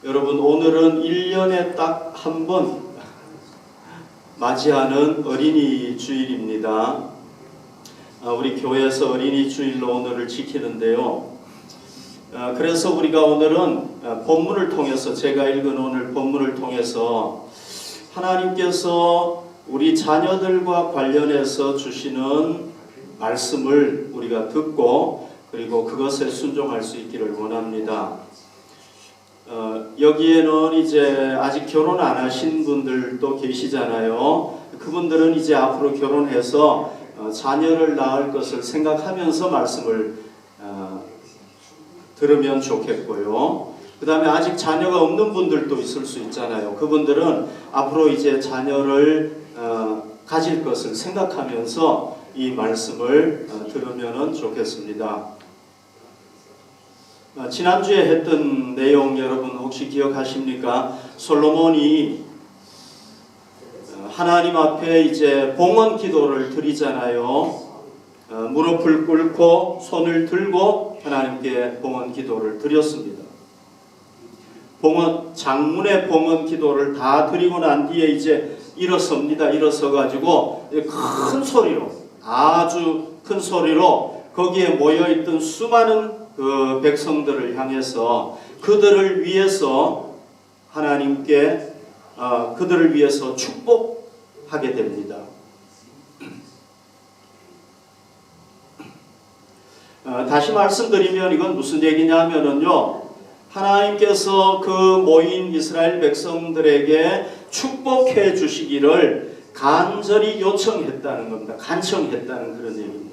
여러분, 오늘은 1년에 딱 한 번 맞이하는 어린이 주일입니다. 우리 교회에서 어린이 주일로 오늘을 지키는데요. 그래서 우리가 오늘은 본문을 통해서, 제가 읽은 오늘 본문을 통해서 하나님께서 우리 자녀들과 관련해서 주시는 말씀을 우리가 듣고 그리고 그것에 순종할 수 있기를 원합니다. 여기에는 이제 아직 결혼 안 하신 분들도 계시잖아요. 그분들은 이제 앞으로 결혼해서 자녀를 낳을 것을 생각하면서 말씀을 들으면 좋겠고요. 그 다음에 아직 자녀가 없는 분들도 있을 수 있잖아요. 그분들은 앞으로 이제 자녀를 가질 것을 생각하면서 이 말씀을 들으면 좋겠습니다. 지난주에 했던 내용 여러분 혹시 기억하십니까? 솔로몬이 하나님 앞에 이제 봉헌 기도를 드리잖아요. 무릎을 꿇고 손을 들고 하나님께 봉헌 기도를 드렸습니다. 장문의 봉헌 기도를 다 드리고 난 뒤에 이제 일어섭니다. 일어서 가지고 큰 소리로, 아주 큰 소리로 거기에 모여있던 수많은 그 백성들을 향해서 그들을 위해서 하나님께 그들을 위해서 축복하게 됩니다. 다시 말씀드리면 이건 무슨 얘기냐면요, 하나님께서 그 모인 이스라엘 백성들에게 축복해 주시기를 간절히 요청했다는 겁니다. 간청했다는 그런 얘기입니다.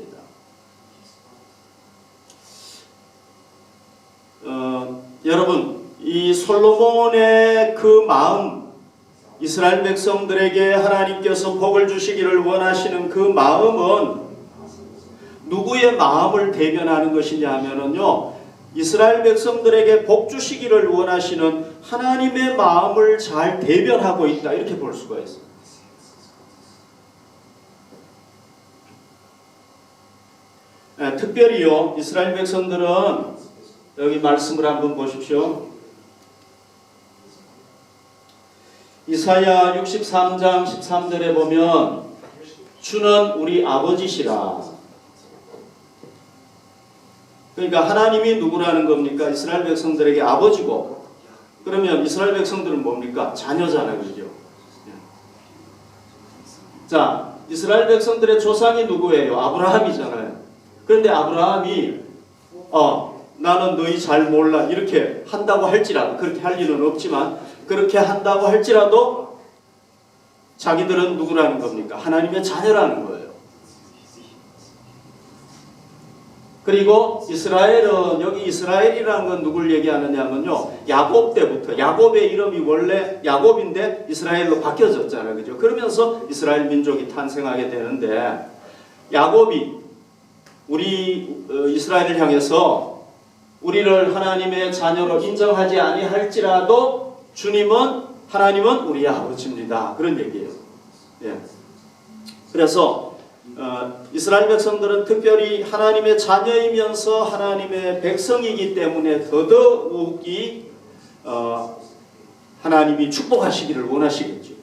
여러분, 이 솔로몬의 그 마음, 이스라엘 백성들에게 하나님께서 복을 주시기를 원하시는 그 마음은 누구의 마음을 대변하는 것이냐 하면요, 이스라엘 백성들에게 복 주시기를 원하시는 하나님의 마음을 잘 대변하고 있다, 이렇게 볼 수가 있습니다. 특별히요, 이스라엘 백성들은 여기 말씀을 한번 보십시오. 이사야 63장 13절에 보면 주는 우리 아버지시라. 그러니까 하나님이 누구라는 겁니까? 이스라엘 백성들에게 아버지고, 그러면 이스라엘 백성들은 뭡니까? 자녀잖아요, 그죠? 자, 이스라엘 백성들의 조상이 누구예요? 아브라함이잖아요. 그런데 아브라함이 나는 너희 잘 몰라 이렇게 한다고 할지라도, 그렇게 할 일은 없지만 그렇게 한다고 할지라도 자기들은 누구라는 겁니까? 하나님의 자녀라는 거예요. 그리고 이스라엘은, 여기 이스라엘이라는 건 누굴 얘기하느냐면요, 야곱 때부터, 야곱의 이름이 원래 야곱인데 이스라엘로 바뀌어졌잖아요, 그죠? 그러면서 이스라엘 민족이 탄생하게 되는데, 야곱이 우리 이스라엘을 향해서 우리를 하나님의 자녀로 인정하지 아니할지라도 하나님은 우리의 아버지입니다, 그런 얘기예요. 예. 그래서 이스라엘 백성들은 특별히 하나님의 자녀이면서 하나님의 백성이기 때문에 더더욱이 하나님이 축복하시기를 원하시겠죠.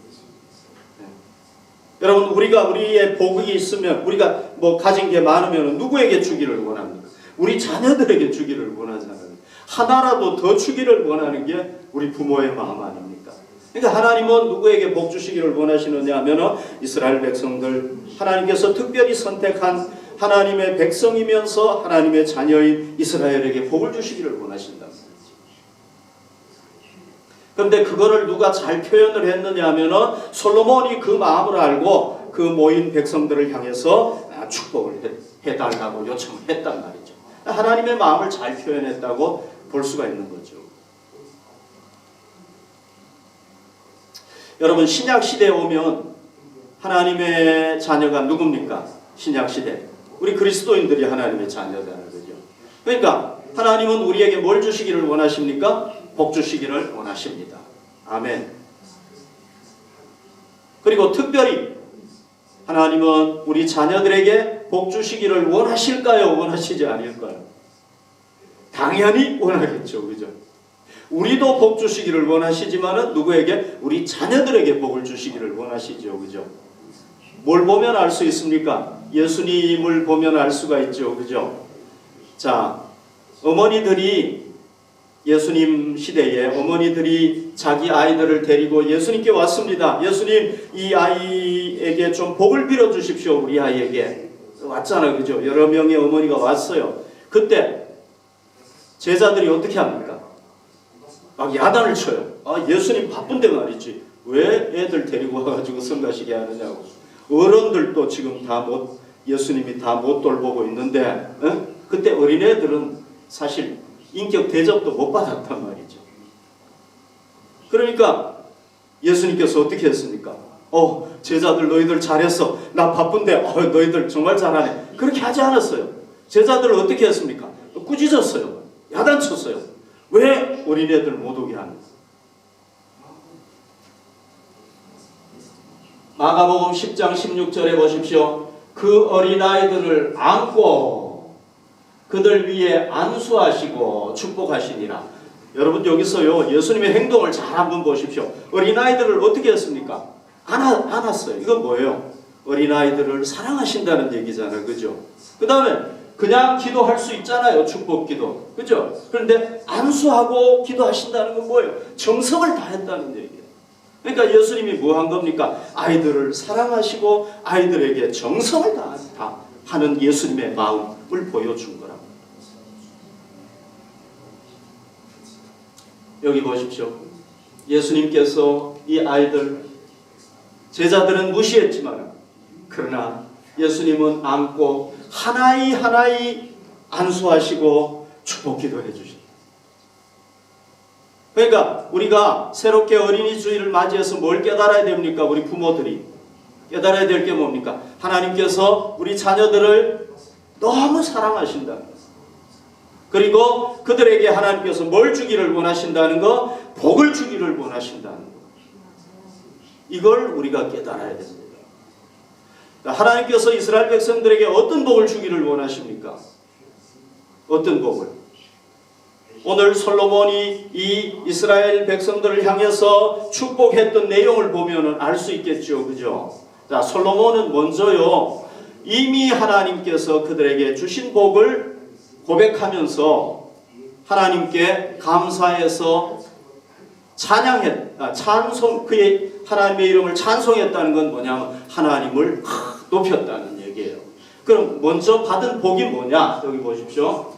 여러분, 우리의 복이 있으면, 우리가 뭐 가진 게 많으면 누구에게 주기를 원합니까? 우리 자녀들에게 주기를 원하잖아요. 하나라도 더 주기를 원하는 게 우리 부모의 마음 아닙니까? 그러니까 하나님은 누구에게 복 주시기를 원하시느냐 하면 이스라엘 백성들, 하나님께서 특별히 선택한 하나님의 백성이면서 하나님의 자녀인 이스라엘에게 복을 주시기를 원하신다. 그런데 그거를 누가 잘 표현을 했느냐 하면 솔로몬이 그 마음을 알고 그 모인 백성들을 향해서 축복을 해달라고 요청했단 말이죠. 하나님의 마음을 잘 표현했다고 볼 수가 있는 거죠. 여러분, 신약시대에 오면 하나님의 자녀가 누굽니까? 신약시대 우리 그리스도인들이 하나님의 자녀라는 거죠. 그러니까 하나님은 우리에게 뭘 주시기를 원하십니까? 복 주시기를 원하십니다. 아멘. 그리고 특별히 하나님은 우리 자녀들에게 복 주시기를 원하실까요? 원하시지 않을까요? 당연히 원하겠죠, 그죠? 우리도 복 주시기를 원하시지만은 누구에게? 우리 자녀들에게 복을 주시기를 원하시죠. 그죠? 뭘 보면 알 수 있습니까? 예수님을 보면 알 수가 있죠. 그죠? 자, 어머니들이 예수님 시대에 어머니들이 자기 아이들을 데리고 예수님께 왔습니다. 예수님, 이 아이에게 좀 복을 빌어 주십시오. 우리 아이에게. 왔잖아요. 그죠? 여러 명의 어머니가 왔어요. 그때 제자들이 어떻게 합니까? 막 야단을 쳐요. 아, 예수님 바쁜데 말이지. 왜 애들 데리고 와가지고 성가시게 하느냐고. 어른들도 지금 예수님이 다 못 돌보고 있는데, 그때 어린애들은 사실 인격 대접도 못 받았단 말이죠. 그러니까 예수님께서 어떻게 했습니까? 제자들 너희들 잘했어. 나 바쁜데 너희들 정말 잘하네. 그렇게 하지 않았어요. 제자들을 어떻게 했습니까? 꾸짖었어요. 야단쳤어요. 왜 어린애들 못 오게 하는가? 마가복음 10장 16절에 보십시오. 그 어린아이들을 안고 그들 위에 안수하시고 축복하시니라. 여러분 여기서요 예수님의 행동을 잘 한번 보십시오. 어린아이들을 어떻게 했습니까? 안았어요. 이건 뭐예요? 어린아이들을 사랑하신다는 얘기잖아요. 그죠? 그 다음에 그냥 기도할 수 있잖아요. 축복 기도. 그죠? 그런데 안수하고 기도하신다는 건 뭐예요? 정성을 다했다는 얘기예요. 그러니까 예수님이 뭐 한 겁니까? 아이들을 사랑하시고 아이들에게 정성을 다하는 예수님의 마음을 보여준 거라. 여기 보십시오. 예수님께서 이 아이들 제자들은 무시했지만 그러나 예수님은 안고 하나이 하나이 안수하시고 축복 기도해 주십니다. 그러니까 우리가 새롭게 어린이 주일을 맞이해서 뭘 깨달아야 됩니까? 우리 부모들이 깨달아야 될 게 뭡니까? 하나님께서 우리 자녀들을 너무 사랑하신다는 것. 그리고 그들에게 하나님께서 뭘 주기를 원하신다는 것, 복을 주기를 원하신다는 것. 이걸 우리가 깨달아야 됩니다. 하나님께서 이스라엘 백성들에게 어떤 복을 주기를 원하십니까? 어떤 복을? 오늘 솔로몬이 이 이스라엘 백성들을 향해서 축복했던 내용을 보면 알 수 있겠죠. 그죠? 자, 솔로몬은 먼저요, 이미 하나님께서 그들에게 주신 복을 고백하면서 하나님께 감사해서 그의 하나님의 이름을 찬송했다는 건 뭐냐면 하나님을 높였다는 얘기예요. 그럼 먼저 받은 복이 뭐냐? 여기 보십시오.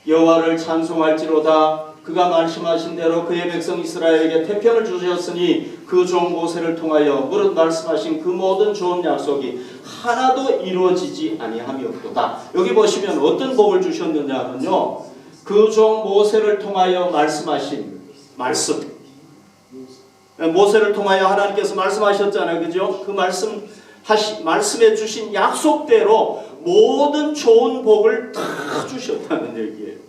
여호와를 찬송할지로다. 그가 말씀하신 대로 그의 백성 이스라엘에게 태평을 주셨으니 그 종 모세를 통하여 무릇 말씀하신 그 모든 좋은 약속이 하나도 이루어지지 아니함이 없도다. 여기 보시면 어떤 복을 주셨느냐면요, 그 종 모세를 통하여 말씀하신 말씀. 모세를 통하여 하나님께서 말씀하셨잖아요. 그죠? 그 말씀해 주신 약속대로 모든 좋은 복을 다 주셨다는 얘기예요.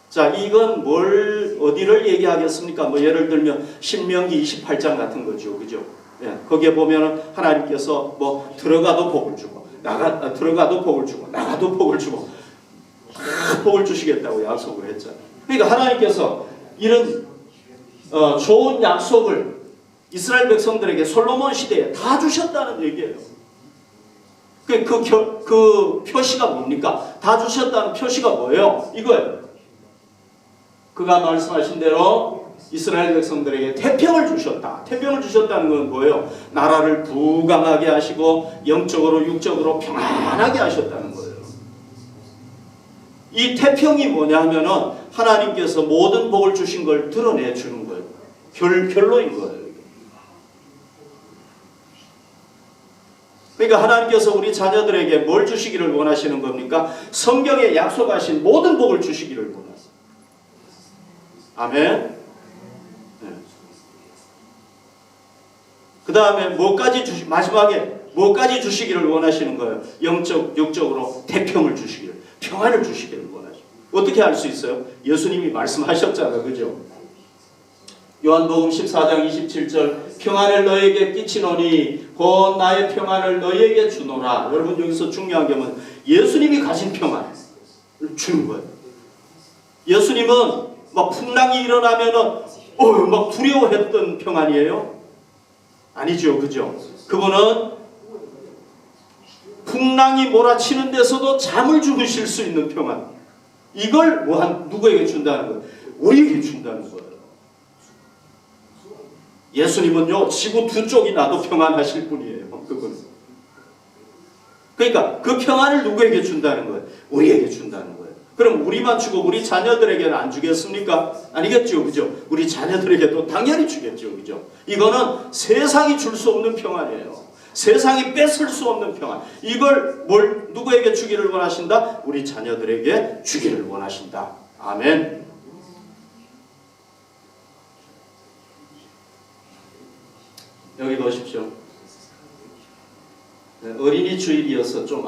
자, 이건 어디를 얘기하겠습니까? 뭐 예를 들면 신명기 28장 같은 거죠. 그죠? 예, 거기에 보면 하나님께서 뭐 들어가도 복을 주고 들어가도 복을 주고 나가도 복을 주고 다 복을 주시겠다고 약속을 했잖아요. 그러니까 하나님께서 이런 좋은 약속을 이스라엘 백성들에게 솔로몬 시대에 다 주셨다는 얘기예요. 그 표시가 뭡니까? 다 주셨다는 표시가 뭐예요? 이거예요. 그가 말씀하신 대로 이스라엘 백성들에게 태평을 주셨다. 태평을 주셨다는 건 뭐예요? 나라를 부강하게 하시고 영적으로 육적으로 평안하게 하셨다는 거예요. 이 태평이 뭐냐 하면은 하나님께서 모든 복을 주신 걸 드러내 주는 거예요. 결론인 거예요. 그러니까 하나님께서 우리 자녀들에게 뭘 주시기를 원하시는 겁니까? 성경에 약속하신 모든 복을 주시기를 원하세요. 아멘. 네. 그 다음에 마지막에 뭐까지 주시기를 원하시는 거예요? 영적, 육적으로 태평을 주시기를, 평안을 주시기를 원하시고. 어떻게 알 수 있어요? 예수님이 말씀하셨잖아요. 그죠? 요한복음 14장 27절, 평안을 너에게 끼치노니 곧 나의 평안을 너에게 주노라. 여러분 여기서 중요한 게 뭐냐면 예수님이 가진 평안을 주는 거예요. 예수님은 막 풍랑이 일어나면은 막 두려워했던 평안이에요? 아니죠, 그죠? 그분은 풍랑이 몰아치는 데서도 잠을 주무실 수 있는 평안. 이걸 누구에게 준다는 거예요? 우리에게 준다는 거예요. 예수님은요, 지구 두 쪽이 나도 평안하실 분이에요. 그분은. 그러니까 그 평안을 누구에게 준다는 거예요? 우리에게 준다는 거예요. 그럼 우리만 주고 우리 자녀들에게는 안 주겠습니까? 아니겠죠, 그죠? 우리 자녀들에게도 당연히 주겠죠, 그죠? 이거는 세상이 줄 수 없는 평안이에요. 세상이 뺏을 수 없는 평안. 이걸 누구에게 주기를 원하신다? 우리 자녀들에게 주기를 원하신다. 아멘. 여기 보십시오. 어린이 주일이어서 좀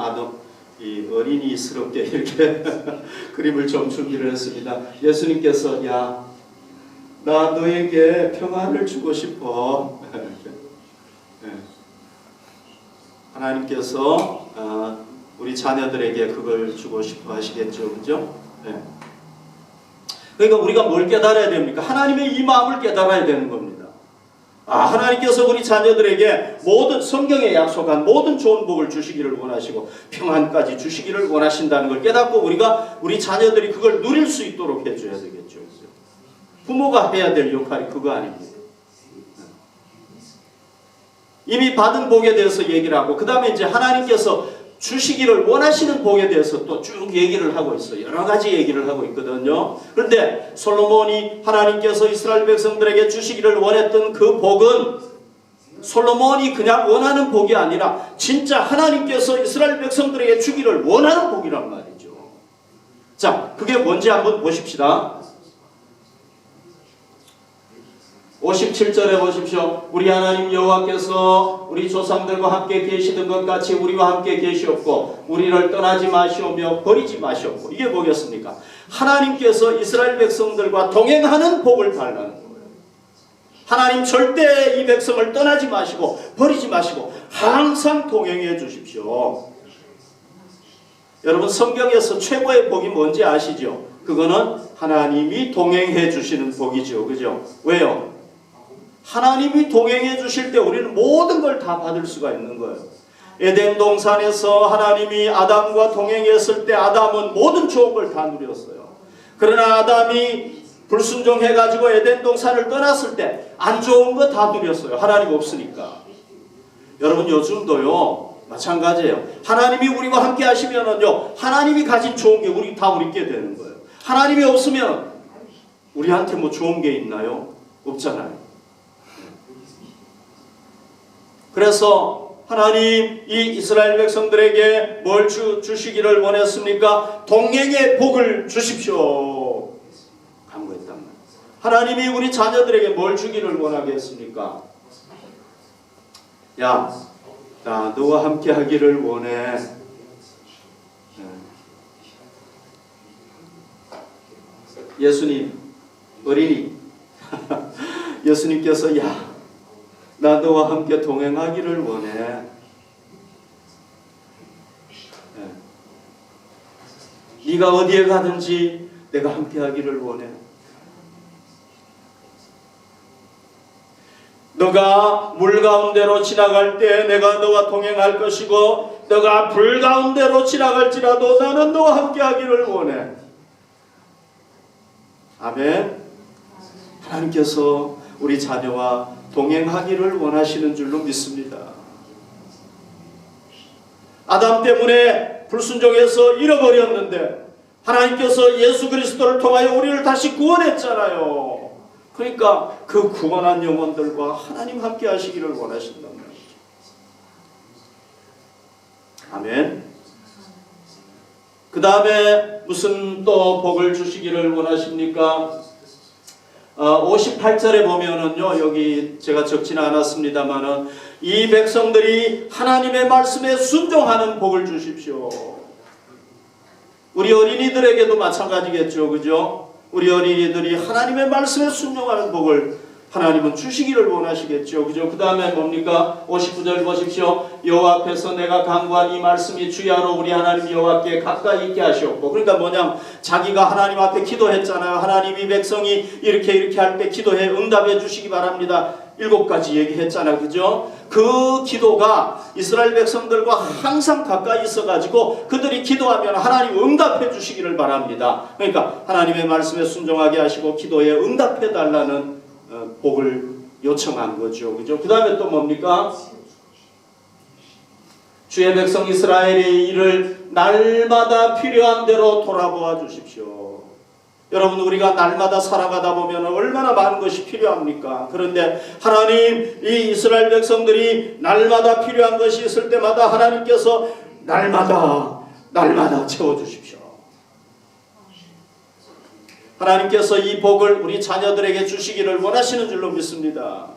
이 어린이스럽게 이렇게 그림을 좀 준비를 했습니다. 예수님께서 야, 나 너에게 평안을 주고 싶어. 하나님께서 우리 자녀들에게 그걸 주고 싶어 하시겠죠, 그죠? 그러니까 우리가 뭘 깨달아야 됩니까? 하나님의 이 마음을 깨달아야 되는 겁니다. 하나님께서 우리 자녀들에게 모든 성경에 약속한 모든 좋은 복을 주시기를 원하시고 평안까지 주시기를 원하신다는 걸 깨닫고 우리가 우리 자녀들이 그걸 누릴 수 있도록 해줘야 되겠죠. 부모가 해야 될 역할이 그거 아닙니까? 이미 받은 복에 대해서 얘기를 하고 그 다음에 이제 하나님께서 주시기를 원하시는 복에 대해서 또 쭉 얘기를 하고 있어요. 여러 가지 얘기를 하고 있거든요. 그런데 솔로몬이 하나님께서 이스라엘 백성들에게 주시기를 원했던 그 복은 솔로몬이 그냥 원하는 복이 아니라 진짜 하나님께서 이스라엘 백성들에게 주기를 원하는 복이란 말이죠. 자, 그게 뭔지 한번 보십시다. 57절에 보십시오. 우리 하나님 여호와께서 우리 조상들과 함께 계시던 것 같이 우리와 함께 계시옵고 우리를 떠나지 마시오며 버리지 마시옵고. 이게 뭐겠습니까? 하나님께서 이스라엘 백성들과 동행하는 복을 달라는 거예요. 하나님 절대 이 백성을 떠나지 마시고 버리지 마시고 항상 동행해 주십시오. 여러분 성경에서 최고의 복이 뭔지 아시죠? 그거는 하나님이 동행해 주시는 복이죠. 그죠? 왜요? 하나님이 동행해 주실 때 우리는 모든 걸 다 받을 수가 있는 거예요. 에덴 동산에서 하나님이 아담과 동행했을 때 아담은 모든 좋은 걸 다 누렸어요. 그러나 아담이 불순종해가지고 에덴 동산을 떠났을 때 안 좋은 거 다 누렸어요. 하나님 없으니까. 여러분 요즘도요 마찬가지예요. 하나님이 우리와 함께 하시면은요 하나님이 가진 좋은 게 우리께 되는 거예요. 하나님이 없으면 우리한테 뭐 좋은 게 있나요? 없잖아요. 그래서 하나님 이 이스라엘 백성들에게 뭘 주시기를 원했습니까? 동행의 복을 주십시오. 간구했단 말이에요. 하나님이 우리 자녀들에게 뭘 주기를 원하겠습니까? 야, 나 너와 함께 하기를 원해. 예수님, 어린이 예수님께서 야, 나 너와 함께 동행하기를 원해. 네가 어디에 가든지 내가 함께 하기를 원해. 너가 물 가운데로 지나갈 때 내가 너와 동행할 것이고 너가 불 가운데로 지나갈지라도 나는 너와 함께 하기를 원해. 아멘. 하나님께서 우리 자녀와 동행하기를 원하시는 줄로 믿습니다. 아담 때문에 불순종해서 잃어버렸는데 하나님께서 예수 그리스도를 통하여 우리를 다시 구원했잖아요. 그러니까 그 구원한 영혼들과 하나님 함께 하시기를 원하신단 말이죠. 아멘. 그 다음에 무슨 또 복을 주시기를 원하십니까? 58절에 보면은요, 여기 제가 적지는 않았습니다만은 이 백성들이 하나님의 말씀에 순종하는 복을 주십시오. 우리 어린이들에게도 마찬가지겠죠, 그죠? 우리 어린이들이 하나님의 말씀에 순종하는 복을 하나님은 주시기를 원하시겠죠. 그죠? 그 다음에 뭡니까? 59절 보십시오. 여호와 앞에서 내가 간구한 이 말씀이 주야로 우리 하나님 여호와께 가까이 있게 하시옵고. 그러니까 뭐냐? 자기가 하나님 앞에 기도했잖아요. 하나님 이 백성이 이렇게 할 때 기도해 응답해 주시기 바랍니다. 7가지 얘기했잖아요. 그죠? 그 기도가 이스라엘 백성들과 항상 가까이 있어가지고 그들이 기도하면 하나님 응답해 주시기를 바랍니다. 그러니까 하나님의 말씀에 순종하게 하시고 기도에 응답해 달라는 복을 요청한 거죠. 그죠? 그 다음에 또 뭡니까? 주의 백성 이스라엘의 일을 날마다 필요한 대로 돌아보아 주십시오. 여러분, 우리가 날마다 살아가다 보면 얼마나 많은 것이 필요합니까? 그런데 하나님, 이 이스라엘 백성들이 날마다 필요한 것이 있을 때마다 하나님께서 날마다 채워주십시오. 하나님께서 이 복을 우리 자녀들에게 주시기를 원하시는 줄로 믿습니다.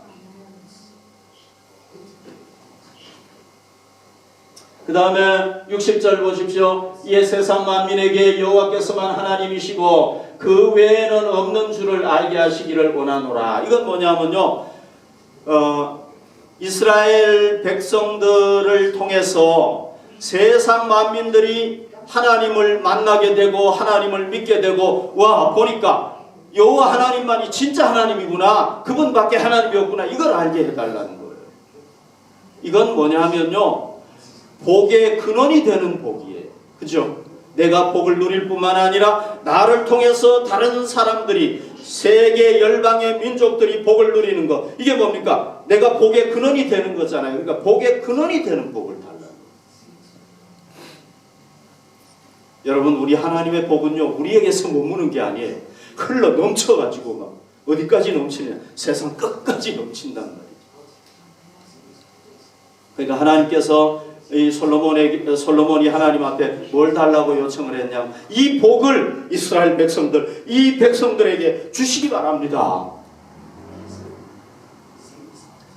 그 다음에 60절 보십시오. 이에 세상 만민에게 여호와께서만 하나님이시고 그 외에는 없는 줄을 알게 하시기를 원하노라. 이건 뭐냐면요, 이스라엘 백성들을 통해서 세상 만민들이 하나님을 만나게 되고 하나님을 믿게 되고, 와, 보니까 여호와 하나님만이 진짜 하나님이구나, 그분밖에 하나님이 없구나, 이걸 알게 해달라는 거예요. 이건 뭐냐면요, 복의 근원이 되는 복이에요. 그죠? 내가 복을 누릴 뿐만 아니라 나를 통해서 다른 사람들이, 세계 열방의 민족들이 복을 누리는 것, 이게 뭡니까? 내가 복의 근원이 되는 거잖아요. 그러니까 복의 근원이 되는 복을 달라는 거예요. 여러분, 우리 하나님의 복은요, 우리에게서 머무는 게 아니에요. 흘러 넘쳐가지고 막 어디까지 넘치냐? 세상 끝까지 넘친단 말이에요. 그러니까 하나님께서 이 솔로몬이 하나님 앞에 뭘 달라고 요청을 했냐? 이 복을 이스라엘 백성들, 이 백성들에게 주시기 바랍니다.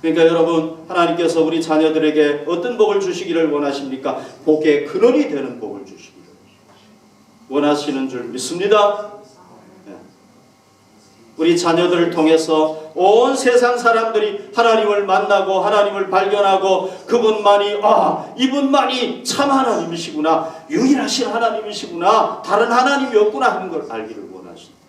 그러니까 여러분, 하나님께서 우리 자녀들에게 어떤 복을 주시기를 원하십니까? 복의 근원이 되는 복을 주시기를 원하시는 줄 믿습니다. 우리 자녀들을 통해서 온 세상 사람들이 하나님을 만나고 하나님을 발견하고 그분만이, 이분만이 참 하나님이시구나, 유일하신 하나님이시구나, 다른 하나님이 없구나 하는 걸 알기를 원하십니다.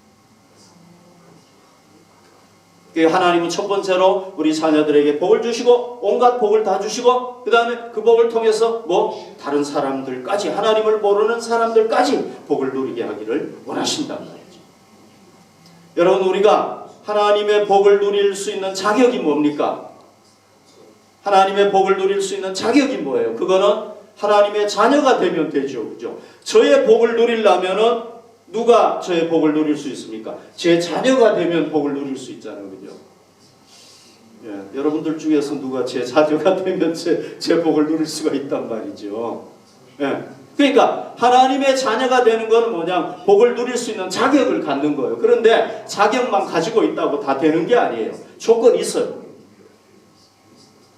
하나님은 첫 번째로 우리 자녀들에게 복을 주시고 온갖 복을 다 주시고, 그 다음에 그 복을 통해서 다른 사람들까지, 하나님을 모르는 사람들까지 복을 누리게 하기를 원하신단 말이에요. 여러분, 우리가 하나님의 복을 누릴 수 있는 자격이 뭡니까? 하나님의 복을 누릴 수 있는 자격이 뭐예요? 그거는 하나님의 자녀가 되면 되죠. 그죠? 저의 복을 누리려면은 누가 저의 복을 누릴 수 있습니까? 제 자녀가 되면 복을 누릴 수 있잖아요. 그죠? 예, 여러분들 중에서 누가 제 자녀가 되면 제 복을 누릴 수가 있단 말이죠. 예. 그러니까 하나님의 자녀가 되는 건 뭐냐? 복을 누릴 수 있는 자격을 갖는 거예요. 그런데 자격만 가지고 있다고 다 되는 게 아니에요. 조건이 있어요.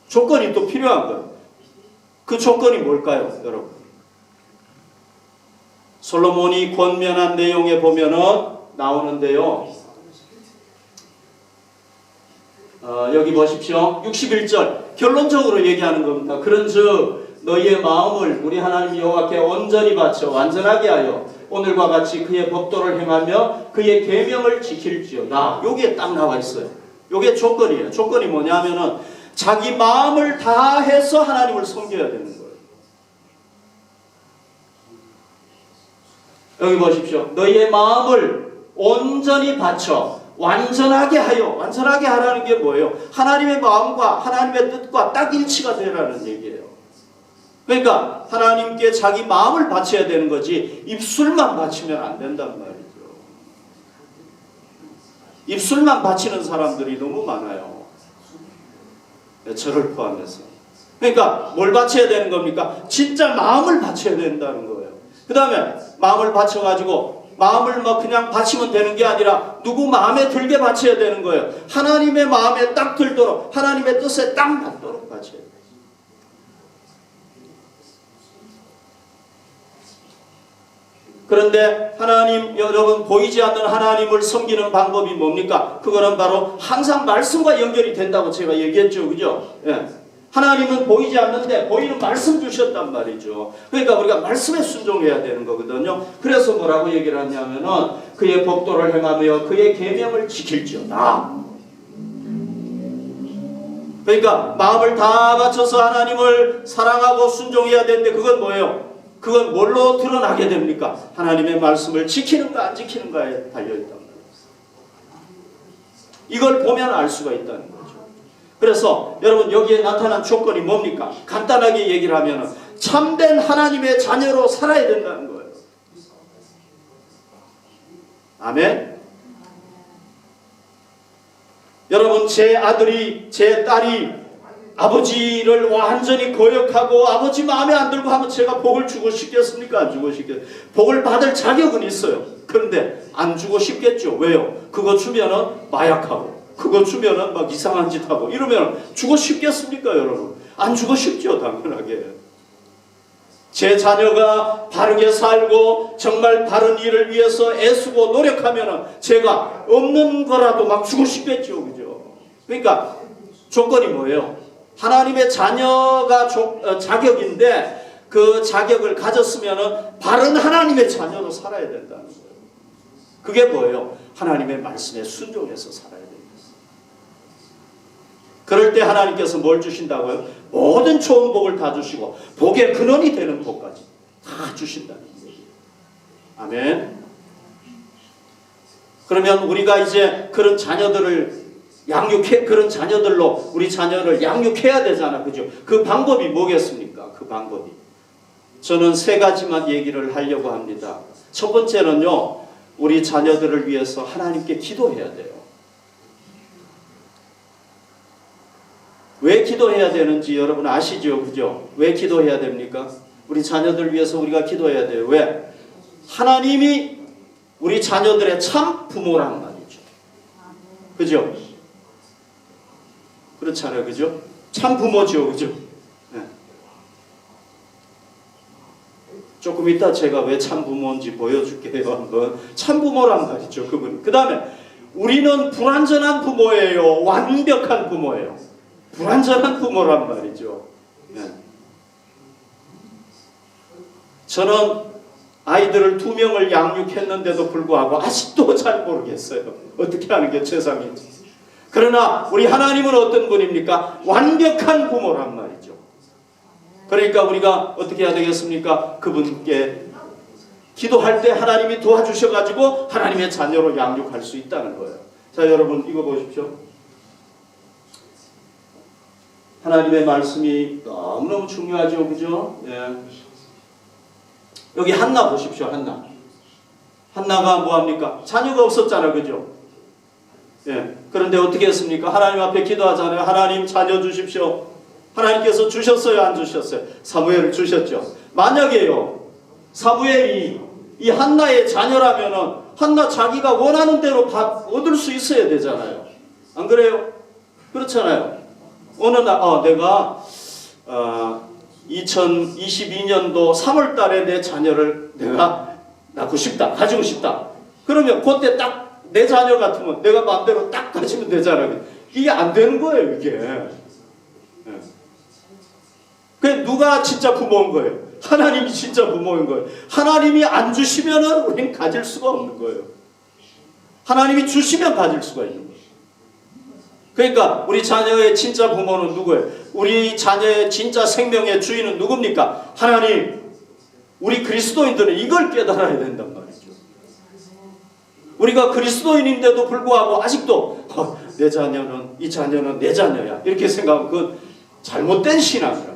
조건이 또 필요한 거예요. 그 조건이 뭘까요, 여러분? 솔로몬이 권면한 내용에 보면은 나오는데요. 여기 보십시오. 61절 결론적으로 얘기하는 겁니다. 그런즉 너희의 마음을 우리 하나님 여호와께 온전히 바쳐 완전하게 하여 오늘과 같이 그의 법도를 행하며 그의 계명을 지킬지어다. 여기에 딱 나와 있어요. 요게 조건이에요. 조건이 뭐냐면은 자기 마음을 다해서 하나님을 섬겨야 되는 거예요. 여기 보십시오. 너희의 마음을 온전히 바쳐 완전하게 하여. 완전하게 하라는 게 뭐예요? 하나님의 마음과 하나님의 뜻과 딱 일치가 되라는 얘기예요. 그러니까 하나님께 자기 마음을 바쳐야 되는 거지 입술만 바치면 안 된단 말이죠. 입술만 바치는 사람들이 너무 많아요. 저를 포함해서. 그러니까 뭘 바쳐야 되는 겁니까? 진짜 마음을 바쳐야 된다는 거예요. 그 다음에 마음을 바쳐가지고 마음을 그냥 바치면 되는 게 아니라 누구 마음에 들게 바쳐야 되는 거예요. 하나님의 마음에 딱 들도록, 하나님의 뜻에 딱 맞도록 바쳐야 돼요. 그런데 하나님, 여러분 보이지 않는 하나님을 섬기는 방법이 뭡니까? 그거는 바로 항상 말씀과 연결이 된다고 제가 얘기했죠. 그죠? 예. 하나님은 보이지 않는데 보이는 말씀 주셨단 말이죠. 그러니까 우리가 말씀에 순종해야 되는 거거든요. 그래서 뭐라고 얘기를 하냐면은 그의 법도를 행하며 그의 계명을 지킬지어다. 그러니까 마음을 다 바쳐서 하나님을 사랑하고 순종해야 되는데 그건 뭐예요? 그건 뭘로 드러나게 됩니까? 하나님의 말씀을 지키는가 안 지키는가에 달려있단 말이에요. 이걸 보면 알 수가 있다는 거죠. 그래서 여러분 여기에 나타난 조건이 뭡니까? 간단하게 얘기를 하면 참된 하나님의 자녀로 살아야 된다는 거예요. 아멘. 여러분 제 아들이 제 딸이 아버지를 완전히 거역하고 아버지 마음에 안 들고 하면 제가 복을 주고 싶겠습니까? 안 주고 싶겠어요? 복을 받을 자격은 있어요. 그런데 안 주고 싶겠죠. 왜요? 그거 주면은 마약하고 그거 주면은 막 이상한 짓 하고 이러면 주고 싶겠습니까, 여러분? 안 주고 싶죠, 당연하게. 제 자녀가 바르게 살고 정말 바른 일을 위해서 애쓰고 노력하면은 제가 없는 거라도 막 주고 싶겠죠, 그죠? 그러니까 조건이 뭐예요? 하나님의 자녀가 자격인데 그 자격을 가졌으면은 바른 하나님의 자녀로 살아야 된다는 거예요. 그게 뭐예요? 하나님의 말씀에 순종해서 살아야 됩니다. 그럴 때 하나님께서 뭘 주신다고요? 모든 좋은 복을 다 주시고 복의 근원이 되는 복까지 다 주신다는 거예요. 아멘. 그러면 우리가 이제 그런 자녀들을 그런 자녀들로 우리 자녀를 양육해야 되잖아. 그죠? 그 방법이 뭐겠습니까? 그 방법이. 저는 세 가지만 얘기를 하려고 합니다. 첫 번째는요, 우리 자녀들을 위해서 하나님께 기도해야 돼요. 왜 기도해야 되는지 여러분 아시죠? 그죠? 왜 기도해야 됩니까? 우리 자녀들 위해서 우리가 기도해야 돼요. 왜? 하나님이 우리 자녀들의 참 부모란 말이죠. 그죠? 그렇잖아요. 그죠? 참 부모죠. 그죠? 네. 조금 이따 제가 왜 참 부모인지 보여줄게요. 한번. 참 부모란 말이죠. 그분. 그 다음에 우리는 불완전한 부모예요. 완벽한 부모예요. 불완전한 부모란 말이죠. 네. 저는 아이들을 2명을 양육했는데도 불구하고 아직도 잘 모르겠어요. 어떻게 하는 게 최상인지. 그러나 우리 하나님은 어떤 분입니까? 완벽한 부모란 말이죠. 그러니까 우리가 어떻게 해야 되겠습니까? 그분께 기도할 때 하나님이 도와주셔가지고 하나님의 자녀로 양육할 수 있다는 거예요. 자, 여러분 이거 보십시오. 하나님의 말씀이 너무너무 중요하죠. 그죠? 예. 여기 한나 보십시오. 한나가 뭐합니까? 자녀가 없었잖아. 그죠? 예. 그런데 어떻게 했습니까? 하나님 앞에 기도하잖아요. 하나님 자녀 주십시오. 하나님께서 주셨어요? 안 주셨어요? 사무엘을 주셨죠. 만약에요, 사무엘이 이 한나의 자녀라면은 한나 자기가 원하는 대로 밥 얻을 수 있어야 되잖아요. 안 그래요? 그렇잖아요. 어느 날 내가 2022년도 3월 달에 내 자녀를 내가 낳고 싶다. 가지고 싶다. 그러면 그때 딱 내 자녀 같으면 내가 마음대로 딱 가지면 되잖아요. 이게 안 되는 거예요, 이게. 그 누가 진짜 부모인 거예요? 하나님이 진짜 부모인 거예요. 하나님이 안 주시면은 우리는 가질 수가 없는 거예요. 하나님이 주시면 가질 수가 있는 거예요. 그러니까 우리 자녀의 진짜 부모는 누구예요? 우리 자녀의 진짜 생명의 주인은 누굽니까? 하나님. 우리 그리스도인들은 이걸 깨달아야 된단 말이죠. 우리가 그리스도인인데도 불구하고 아직도 내 자녀는 이 자녀는 내 자녀야 이렇게 생각하면 그건 잘못된 신앙이라.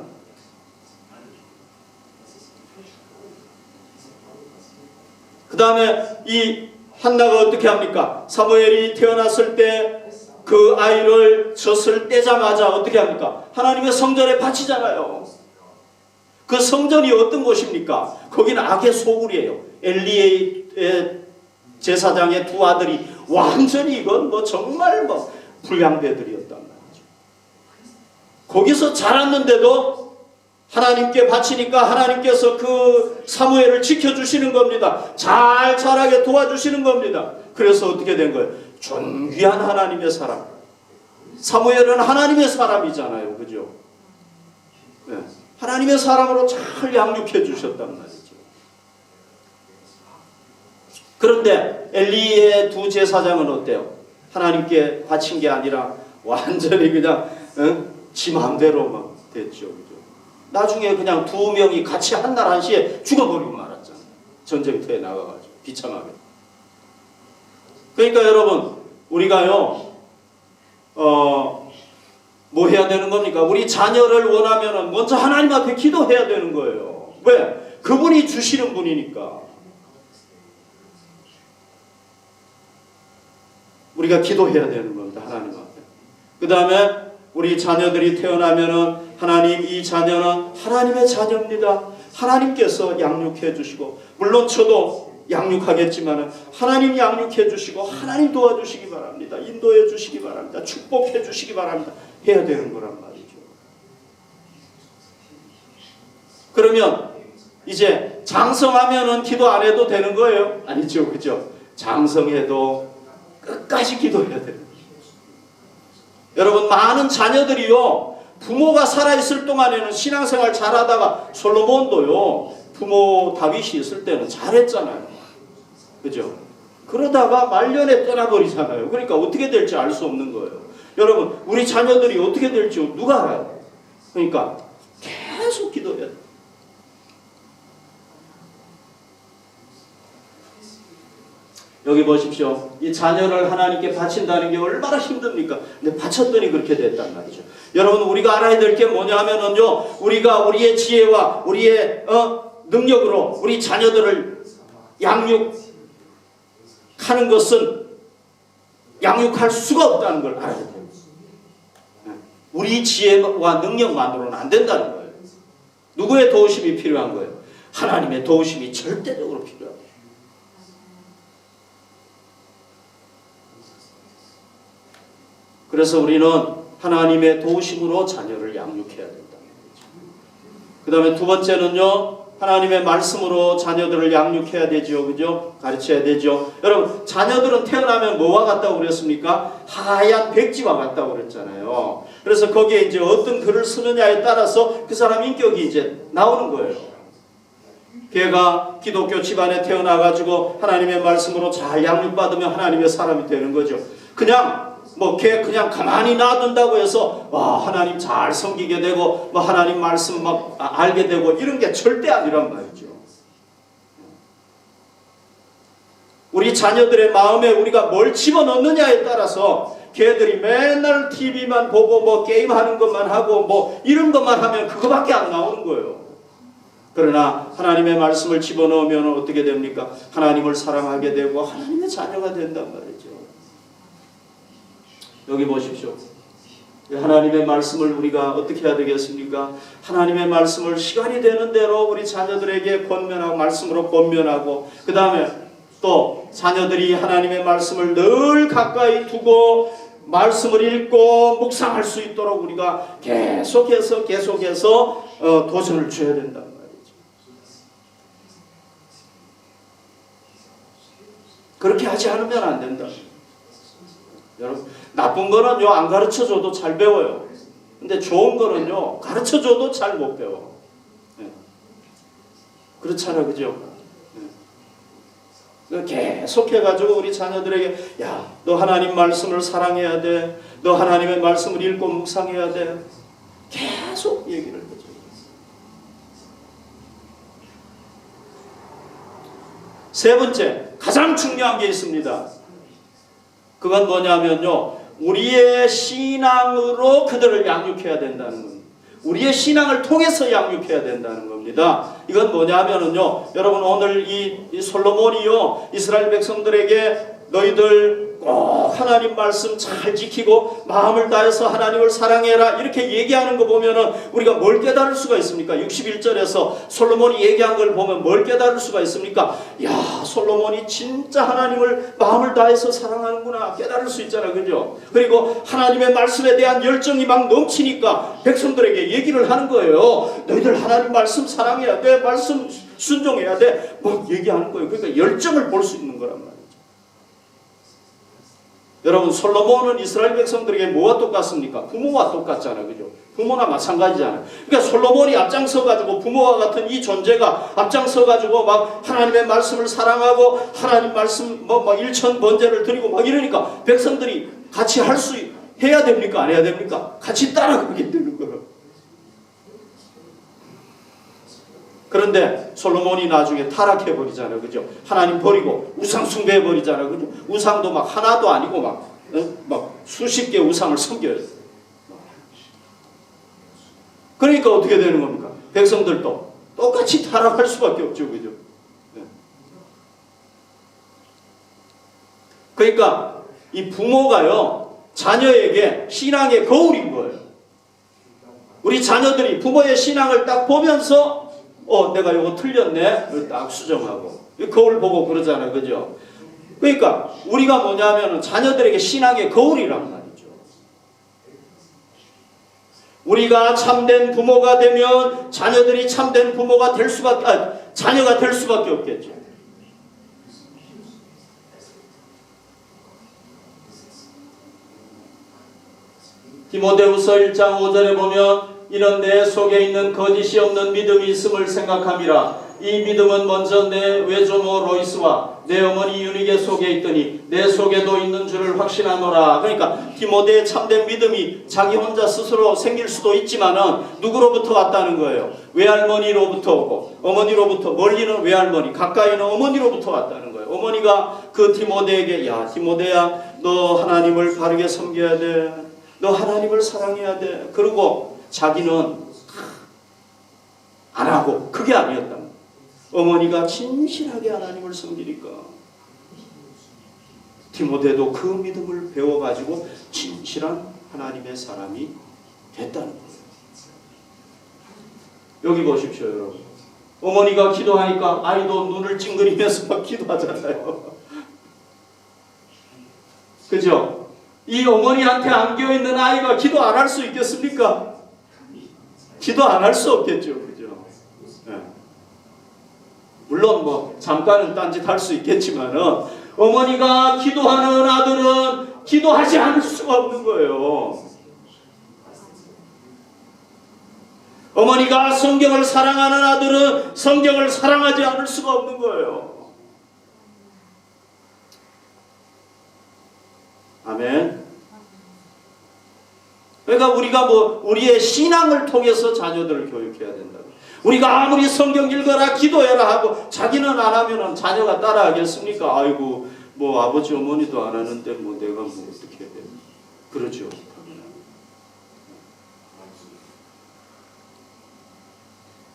그 다음에 이 한나가 어떻게 합니까? 사무엘이 태어났을 때 그 아이를 젖을 떼자마자 어떻게 합니까? 하나님의 성전에 바치잖아요. 그 성전이 어떤 곳입니까? 거기는 악의 소굴이에요. 엘리의 제사장의 두 아들이 완전히 이건 정말 불량배들이었단 말이죠. 거기서 자랐는데도 하나님께 바치니까 하나님께서 그 사무엘을 지켜주시는 겁니다. 잘 자라게 도와주시는 겁니다. 그래서 어떻게 된 거예요? 존귀한 하나님의 사람. 사무엘은 하나님의 사람이잖아요. 그죠? 네. 하나님의 사람으로 잘 양육해 주셨단 말이죠. 그런데 엘리의 두 제사장은 어때요? 하나님께 바친 게 아니라 완전히 그냥 지 마음대로 막 됐죠. 그죠? 나중에 그냥 두 명이 같이 한날 한시에 죽어버리고 말았잖아요. 전쟁터에 나가가지고 비참하게. 그러니까 여러분 우리가요 뭐 해야 되는 겁니까? 우리 자녀를 원하면은 먼저 하나님 앞에 기도해야 되는 거예요. 왜? 그분이 주시는 분이니까. 우리가 기도해야 되는 겁니다. 하나님 앞에. 그 다음에 우리 자녀들이 태어나면은 하나님 이 자녀는 하나님의 자녀입니다. 하나님께서 양육해 주시고 물론 저도 양육하겠지만 하나님 양육해 주시고 하나님 도와주시기 바랍니다. 인도해 주시기 바랍니다. 축복해 주시기 바랍니다. 해야 되는 거란 말이죠. 그러면 이제 장성하면은 기도 안 해도 되는 거예요? 아니죠. 그죠? 장성해도 끝까지 기도해야 돼요. 여러분 많은 자녀들이요 부모가 살아있을 동안에는 신앙생활 잘하다가 솔로몬도요 부모 다윗이 있을 때는 잘했잖아요. 그죠? 그러다가 말년에 떠나버리잖아요. 그러니까 어떻게 될지 알 수 없는 거예요. 여러분 우리 자녀들이 어떻게 될지 누가 알아요? 그러니까 계속 기도해야 돼요. 여기 보십시오. 이 자녀를 하나님께 바친다는 게 얼마나 힘듭니까? 근데 바쳤더니 그렇게 됐단 말이죠. 여러분 우리가 알아야 될 게 뭐냐 하면은요. 우리가 우리의 지혜와 우리의 능력으로 우리 자녀들을 양육하는 것은 양육할 수가 없다는 걸 알아야 돼요. 우리 지혜와 능력만으로는 안 된다는 거예요. 누구의 도우심이 필요한 거예요? 하나님의 도우심이 절대적으로 필요합니다. 그래서 우리는 하나님의 도우심으로 자녀를 양육해야 된다. 그 다음에 두 번째는요. 하나님의 말씀으로 자녀들을 양육해야 되죠. 그죠? 가르쳐야 되죠. 여러분 자녀들은 태어나면 뭐와 같다고 그랬습니까? 하얀 백지와 같다고 그랬잖아요. 그래서 거기에 이제 어떤 글을 쓰느냐에 따라서 그 사람 인격이 이제 나오는 거예요. 걔가 기독교 집안에 태어나가지고 하나님의 말씀으로 잘 양육받으면 하나님의 사람이 되는 거죠. 그냥 걔 그냥 가만히 놔둔다고 해서 와 하나님 잘 섬기게 되고 뭐 하나님 말씀 막 알게 되고 이런 게 절대 아니란 말이죠. 우리 자녀들의 마음에 우리가 뭘 집어넣느냐에 따라서 걔들이 맨날 TV만 보고 뭐 게임하는 것만 하고 뭐 이런 것만 하면 그거밖에 안 나오는 거예요. 그러나 하나님의 말씀을 집어넣으면 어떻게 됩니까? 하나님을 사랑하게 되고 하나님의 자녀가 된단 말이죠. 여기 보십시오. 하나님의 말씀을 우리가 어떻게 해야 되겠습니까? 하나님의 말씀을 시간이 되는 대로 우리 자녀들에게 권면하고 말씀으로 권면하고 그 다음에 또 자녀들이 하나님의 말씀을 늘 가까이 두고 말씀을 읽고 묵상할 수 있도록 우리가 계속해서 도전을 줘야 된단 말이죠. 그렇게 하지 않으면 안 된다. 여러분 나쁜 거는요 안 가르쳐줘도 잘 배워요. 근데 좋은 거는요 가르쳐줘도 잘 못 배워. 네. 그렇잖아, 그죠? 네. 계속해가지고 우리 자녀들에게 야, 너 하나님 말씀을 사랑해야 돼. 너 하나님의 말씀을 읽고 묵상해야 돼. 계속 얘기를 해줘. 세 번째, 가장 중요한 게 있습니다. 그건 뭐냐면요. 우리의 신앙으로 그들을 양육해야 된다는 겁니다. 우리의 신앙을 통해서 양육해야 된다는 겁니다. 이건 뭐냐면요. 여러분 오늘 이 솔로몬이요. 이스라엘 백성들에게 너희들 꼭 하나님 말씀 잘 지키고 마음을 다해서 하나님을 사랑해라 이렇게 얘기하는 거 보면은 우리가 뭘 깨달을 수가 있습니까? 61절에서 솔로몬이 얘기한 걸 보면 뭘 깨달을 수가 있습니까? 야, 솔로몬이 진짜 하나님을 마음을 다해서 사랑하는구나 깨달을 수 있잖아요. 그죠? 그리고 하나님의 말씀에 대한 열정이 막 넘치니까 백성들에게 얘기를 하는 거예요. 너희들 하나님 말씀 사랑해야 돼. 말씀 순종해야 돼. 뭐 얘기하는 거예요. 그러니까 열정을 볼 수 있는 거란 말이에요. 여러분, 솔로몬은 이스라엘 백성들에게 뭐와 똑같습니까? 부모와 똑같잖아요. 그죠? 부모나 마찬가지잖아요. 그러니까 솔로몬이 앞장서가지고 부모와 같은 이 존재가 앞장서가지고 막 하나님의 말씀을 사랑하고 하나님 말씀 뭐 일천 번제를 드리고 막 이러니까 백성들이 같이 해야 됩니까? 안 해야 됩니까? 같이 따라가게 되는 거예요. 그런데 솔로몬이 나중에 타락해버리잖아요. 그죠? 하나님 버리고 우상 숭배해버리잖아요. 그죠? 우상도 막 하나도 아니고 막 수십 개 우상을 섬겨요. 그러니까 어떻게 되는 겁니까? 백성들도 똑같이 타락할 수밖에 없죠. 그죠? 그러니까 이 부모가요, 자녀에게 신앙의 거울인 거예요. 우리 자녀들이 부모의 신앙을 딱 보면서 내가 이거 틀렸네. 딱 수정하고. 거울 보고 그러잖아요. 그죠? 그러니까 우리가 뭐냐면 자녀들에게 신앙의 거울이란 말이죠. 우리가 참된 부모가 되면 자녀들이 참된 부모가 될 자녀가 될 수밖에 없겠죠. 디모데후서 1장 5절에 보면 이런 내 속에 있는 거짓이 없는 믿음이 있음을 생각함이라. 이 믿음은 먼저 내 외조모 로이스와 내 어머니 유니게 속에 있더니 내 속에도 있는 줄을 확신하노라. 그러니까 디모데의 참된 믿음이 자기 혼자 스스로 생길 수도 있지만은 누구로부터 왔다는 거예요? 외할머니로부터 오고 어머니로부터, 멀리는 외할머니, 가까이는 어머니로부터 왔다는 거예요. 어머니가 그 디모데에게 야, 디모데야, 너 하나님을 바르게 섬겨야 돼. 너 하나님을 사랑해야 돼. 그리고 자기는 안 하고 그게 아니었다. 어머니가 진실하게 하나님을 섬기니까 디모데도 그 믿음을 배워가지고 진실한 하나님의 사람이 됐다는 거예요. 여기 보십시오, 여러분. 어머니가 기도하니까 아이도 눈을 찡그리면서 막 기도하잖아요. 그죠? 이 어머니한테 안겨있는 아이가 기도 안 할 수 있겠습니까? 기도 안 할 수 없겠죠. 그죠? 네. 물론 뭐 잠깐은 딴짓 할 수 있겠지만은 어머니가 기도하는 아들은 기도하지 않을 수가 없는 거예요. 어머니가 성경을 사랑하는 아들은 성경을 사랑하지 않을 수가 없는 거예요. 아멘. 그러니까 우리가 우리의 신앙을 통해서 자녀들을 교육해야 된다. 우리가 아무리 성경 읽어라 기도해라 하고 자기는 안 하면은 자녀가 따라하겠습니까? 아이고 뭐 아버지 어머니도 안 하는데 뭐 내가 뭐 어떻게 해야 돼? 그러죠.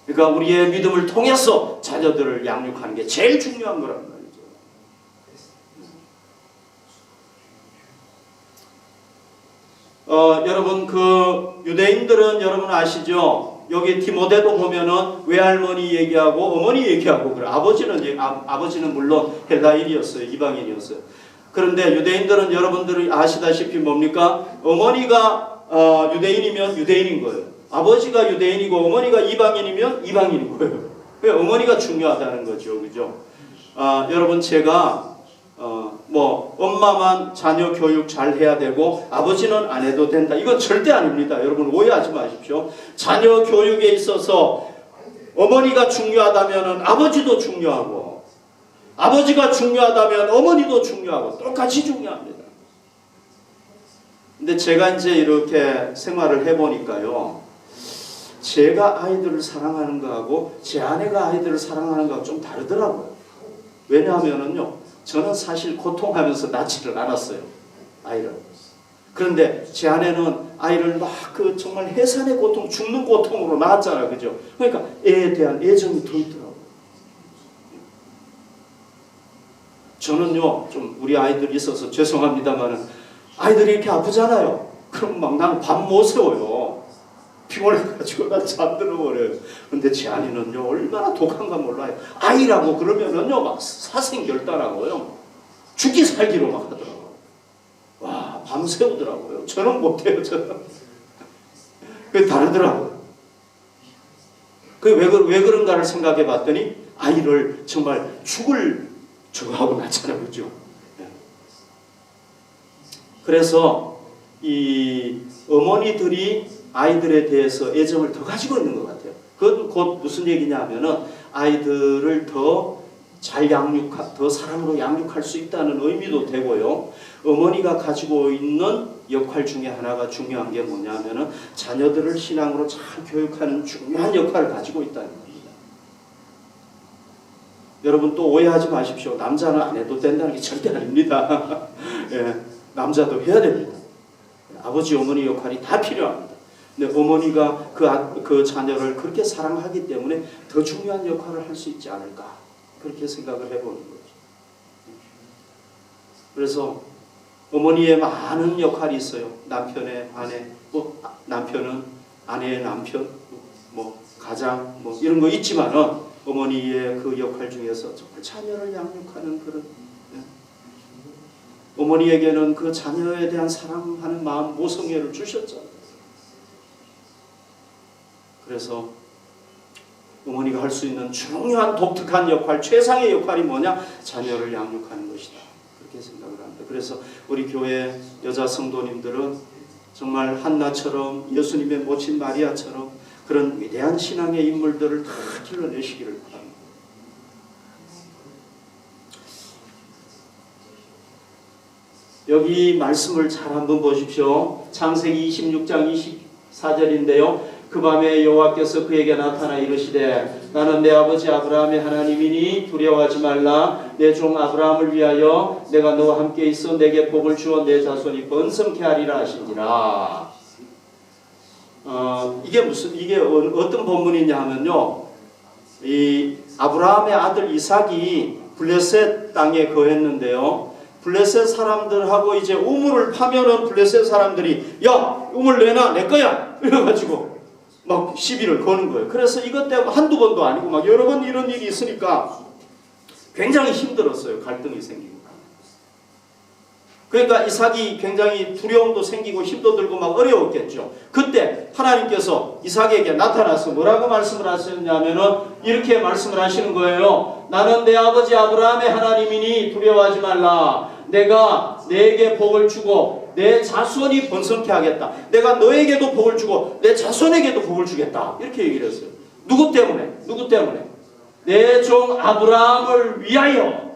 그러니까 우리의 믿음을 통해서 자녀들을 양육하는 게 제일 중요한 거란 말이죠. 여러분 그 유대인들은 여러분 아시죠? 여기 디모데도 보면은 외할머니 얘기하고 어머니 얘기하고 그래. 아버지는 물론 헬라인이었어요. 이방인이었어요. 그런데 유대인들은 여러분들이 아시다시피 뭡니까? 어머니가 유대인이면 유대인인 거예요. 아버지가 유대인이고 어머니가 이방인이면 이방인인 거예요. 어머니가 중요하다는 거죠. 그죠? 여러분 제가 엄마만 자녀 교육 잘 해야 되고 아버지는 안 해도 된다. 이건 절대 아닙니다. 여러분 오해하지 마십시오. 자녀 교육에 있어서 어머니가 중요하다면 아버지도 중요하고 아버지가 중요하다면 어머니도 중요하고 똑같이 중요합니다. 근데 제가 이제 이렇게 생활을 해보니까요. 제가 아이들을 사랑하는 거하고 제 아내가 아이들을 사랑하는 거하고 좀 다르더라고요. 왜냐하면요. 저는 사실 고통하면서 낳지를 않았어요. 아이를. 그런데 제 아내는 아이를 막 정말 해산의 고통, 죽는 고통으로 낳았잖아요. 그죠? 그러니까 애에 대한 애정이 더 있더라고요. 저는요, 좀 우리 아이들이 있어서 죄송합니다만은 아이들이 이렇게 아프잖아요. 그럼 막 나는 밤 못 세워요. 피곤해가지고 난 잠들어 버려요. 근데 제 아이는요, 얼마나 독한가 몰라요. 아이라고 그러면은요, 막 사생결단하고요, 죽기 살기로 막 하더라고요. 와, 밤 세우더라고요. 저는 못해요, 저는. 그게 다르더라고요. 그게 왜 그런가를 생각해 봤더니 아이를 정말 죽을 저거하고 낳잖아요, 그죠? 그래서 이 어머니들이 아이들에 대해서 애정을 더 가지고 있는 것 같아요. 그건 곧 무슨 얘기냐 하면은 아이들을 더 잘 더 사랑으로 양육할 수 있다는 의미도 되고요. 어머니가 가지고 있는 역할 중에 하나가 중요한 게 뭐냐면은 자녀들을 신앙으로 잘 교육하는 중요한 역할을 가지고 있다는 겁니다. 여러분 또 오해하지 마십시오. 남자는 안 해도 된다는 게 절대 아닙니다. 예, 남자도 해야 됩니다. 아버지 어머니 역할이 다 필요합니다. 근데 어머니가 그 자녀를 그렇게 사랑하기 때문에 더 중요한 역할을 할 수 있지 않을까, 그렇게 생각을 해보는 거죠. 그래서 어머니의 많은 역할이 있어요. 남편의 아내, 남편은 아내의 남편, 가장 이런 거 있지만은 어머니의 그 역할 중에서 정말 자녀를 양육하는 그런, 어머니에게는 그 자녀에 대한 사랑하는 마음, 모성애를 주셨잖아요. 그래서 어머니가 할 수 있는 중요한 독특한 역할, 최상의 역할이 뭐냐? 자녀를 양육하는 것이다. 그렇게 생각을 합니다. 그래서 우리 교회 여자 성도님들은 정말 한나처럼, 예수님의 모친 마리아처럼 그런 위대한 신앙의 인물들을 다 길러내시기를 바랍니다. 여기 말씀을 잘 한번 보십시오. 창세기 26장 24절인데요. 그 밤에 여호와께서 그에게 나타나 이르시되 나는 내 아버지 아브라함의 하나님이니 두려워하지 말라. 내 종 아브라함을 위하여 내가 너와 함께 있어 내게 복을 주어 내 자손이 번성케 하리라 하신지라. 이게 어떤 본문이냐 하면요, 이 아브라함의 아들 이삭이 블레셋 땅에 거했는데요, 블레셋 사람들하고 이제 우물을 파면은 블레셋 사람들이 야, 우물 내놔, 내 거야 이래가지고 막 시비를 거는 거예요. 그래서 이것 때문에 한두 번도 아니고 막 여러 번 이런 일이 있으니까 굉장히 힘들었어요. 갈등이 생기고. 그러니까 이삭이 굉장히 두려움도 생기고 힘도 들고 막 어려웠겠죠. 그때 하나님께서 이삭에게 나타나서 뭐라고 말씀을 하셨냐면은 이렇게 말씀을 하시는 거예요. 나는 내 아버지 아브라함의 하나님이니 두려워하지 말라. 내가 내게 복을 주고 내 자손이 번성케 하겠다. 내가 너에게도 복을 주고 내 자손에게도 복을 주겠다. 이렇게 얘기를 했어요. 누구 때문에? 내 종 아브라함을 위하여.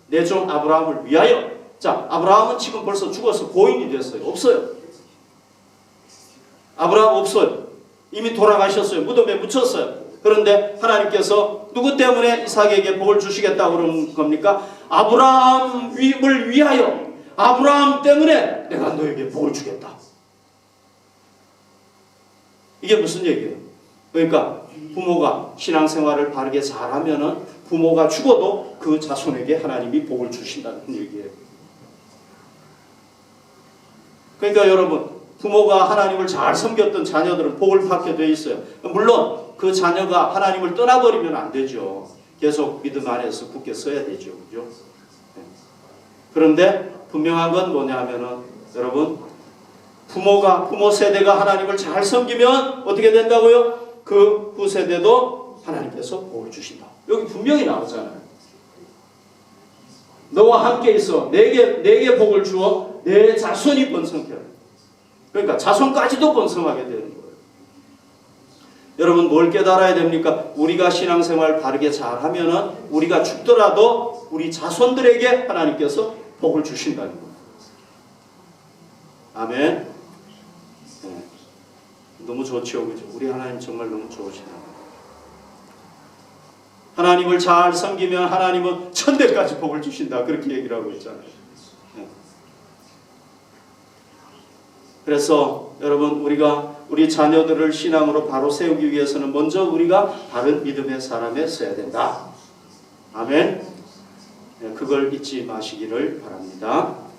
내 종 아브라함을 위하여. 자, 아브라함은 지금 벌써 죽어서 고인이 됐어요. 없어요. 아브라함 없어요. 이미 돌아가셨어요. 무덤에 묻혔어요. 그런데 하나님께서 누구 때문에 이삭에게 복을 주시겠다고 그런 겁니까? 아브라함을 위하여. 아브라함 때문에 내가 너에게 복을 주겠다. 이게 무슨 얘기예요? 그러니까 부모가 신앙생활을 바르게 잘하면은 부모가 죽어도 그 자손에게 하나님이 복을 주신다는 얘기예요. 그러니까 여러분, 부모가 하나님을 잘 섬겼던 자녀들은 복을 받게 돼 있어요. 물론 그 자녀가 하나님을 떠나버리면 안 되죠. 계속 믿음 안에서 굳게 서야 되죠. 그죠? 그런데 분명한 건 뭐냐면은 여러분, 부모 세대가 하나님을 잘 섬기면 어떻게 된다고요? 그 후세대도 하나님께서 복을 주신다. 여기 분명히 나오잖아요. 너와 함께 있어 내게 복을 주어 내 자손이 번성케 하라. 그러니까 자손까지도 번성하게 되는 거예요. 여러분 뭘 깨달아야 됩니까? 우리가 신앙생활 바르게 잘하면은 우리가 죽더라도 우리 자손들에게 하나님께서 복을 주신다는 거예요. 아멘. 네. 너무 좋죠, 그죠? 우리 하나님 정말 너무 좋으시다. 하나님을 잘 섬기면 하나님은 천대까지 복을 주신다. 그렇게 얘기를 하고 있잖아요. 네. 그래서 여러분 우리 자녀들을 신앙으로 바로 세우기 위해서는 먼저 우리가 바른 믿음의 사람에 서야 된다. 아멘. 그걸 잊지 마시기를 바랍니다.